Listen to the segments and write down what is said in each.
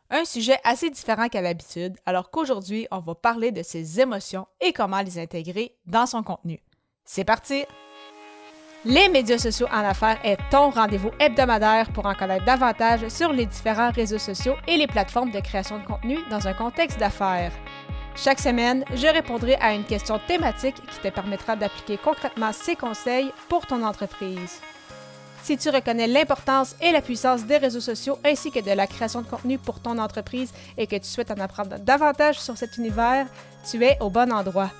Un sujet assez différent qu'à l'habitude, alors qu'aujourd'hui, on va parler de ses émotions et comment les intégrer dans son contenu. C'est parti! Les médias sociaux en affaires est ton rendez-vous hebdomadaire pour en connaître davantage sur les différents réseaux sociaux et les plateformes de création de contenu dans un contexte d'affaires. Chaque semaine, je répondrai à une question thématique qui te permettra d'appliquer concrètement ces conseils pour ton entreprise. Si tu reconnais l'importance et la puissance des réseaux sociaux ainsi que de la création de contenu pour ton entreprise et que tu souhaites en apprendre davantage sur cet univers, tu es au bon endroit.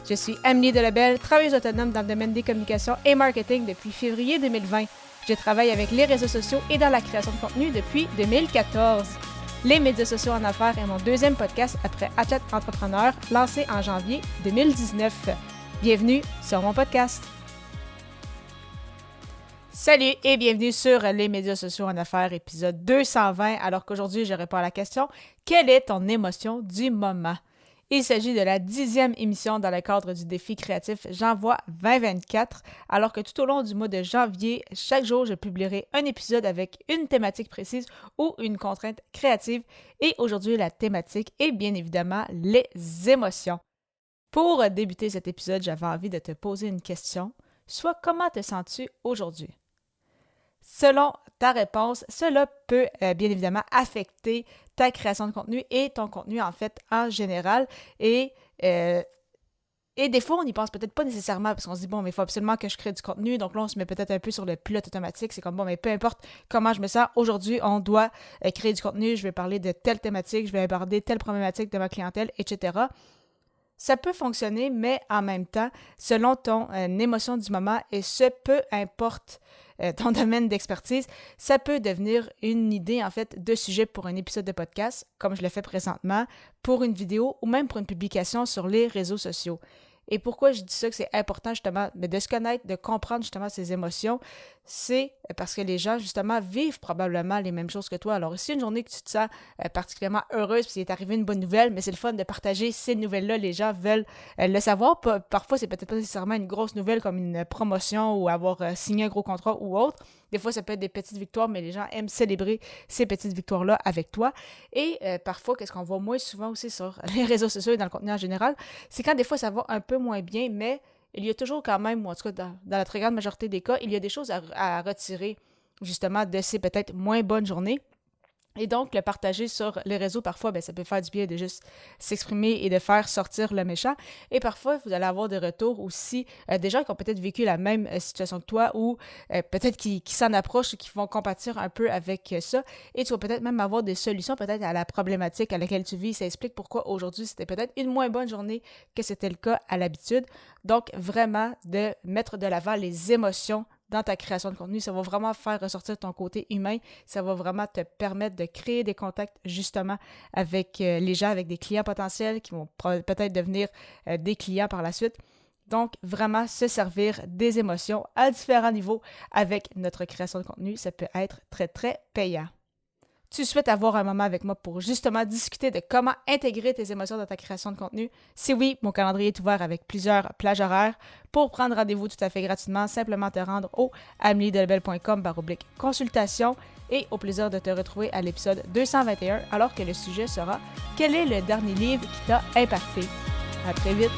Je suis Amélie Delebel, travailleuse autonome dans le domaine des communications et marketing depuis février 2020. Je travaille avec les réseaux sociaux et dans la création de contenu depuis 2014. Les médias sociaux en affaires est mon deuxième podcast après Athlète Entrepreneur, lancé en janvier 2019. Bienvenue sur mon podcast. Salut et bienvenue sur les médias sociaux en affaires, épisode 220, alors qu'aujourd'hui je réponds à la question « Quelle est ton émotion du moment? » Il s'agit de la 10e émission dans le cadre du défi créatif J'envoie 2024, alors que tout au long du mois de janvier, chaque jour, je publierai un épisode avec une thématique précise ou une contrainte créative. Et aujourd'hui, la thématique est bien évidemment les émotions. Pour débuter cet épisode, j'avais envie de te poser une question, soit comment te sens-tu aujourd'hui? Selon ta réponse, cela peut bien évidemment affecter ta création de contenu et ton contenu en fait en général. Et des fois, on n'y pense peut-être pas nécessairement parce qu'on se dit, bon, mais il faut absolument que je crée du contenu. Donc là, on se met peut-être un peu sur le pilote automatique. C'est comme, bon, mais peu importe comment je me sens, aujourd'hui, on doit créer du contenu. Je vais parler de telle thématique, je vais aborder telle problématique de ma clientèle, etc. Ça peut fonctionner, mais en même temps, selon ton émotion du moment et ce peu importe ton domaine d'expertise, ça peut devenir une idée en fait de sujet pour un épisode de podcast, comme je le fais présentement, pour une vidéo ou même pour une publication sur les réseaux sociaux. Et pourquoi je dis ça que c'est important justement de se connaître, de comprendre justement ses émotions, c'est parce que les gens justement vivent probablement les mêmes choses que toi. Alors si une journée que tu te sens particulièrement heureuse, puis il est arrivé une bonne nouvelle, mais c'est le fun de partager ces nouvelles-là, les gens veulent le savoir. Parfois c'est peut-être pas nécessairement une grosse nouvelle comme une promotion ou avoir signé un gros contrat ou autre. Des fois ça peut être des petites victoires, mais les gens aiment célébrer ces petites victoires-là avec toi. Et parfois, qu'est-ce qu'on voit moins souvent aussi sur les réseaux sociaux et dans le contenu en général, c'est quand des fois ça va un peu moins bien, mais il y a toujours quand même, ou en tout cas dans la très grande majorité des cas, il y a des choses à retirer justement de ces peut-être moins bonnes journées. Et donc, le partager sur les réseaux, parfois, ça peut faire du bien de juste s'exprimer et de faire sortir le méchant. Et parfois, vous allez avoir des retours aussi, des gens qui ont peut-être vécu la même situation que toi ou peut-être qui s'en approchent et qui vont compatir un peu avec ça. Et tu vas peut-être même avoir des solutions peut-être à la problématique à laquelle tu vis. Ça explique pourquoi aujourd'hui, c'était peut-être une moins bonne journée que c'était le cas à l'habitude. Donc, vraiment, de mettre de l'avant les émotions dans ta création de contenu, ça va vraiment faire ressortir ton côté humain, ça va vraiment te permettre de créer des contacts justement avec les gens, avec des clients potentiels qui vont peut-être devenir des clients par la suite. Donc, vraiment se servir des émotions à différents niveaux avec notre création de contenu, ça peut être très, très payant. Tu souhaites avoir un moment avec moi pour justement discuter de comment intégrer tes émotions dans ta création de contenu? Si oui, mon calendrier est ouvert avec plusieurs plages horaires. Pour prendre rendez-vous tout à fait gratuitement, simplement te rendre au ameliedelebel.com/consultation et au plaisir de te retrouver à l'épisode 221 alors que le sujet sera « Quel est le dernier livre qui t'a impacté? » À très vite!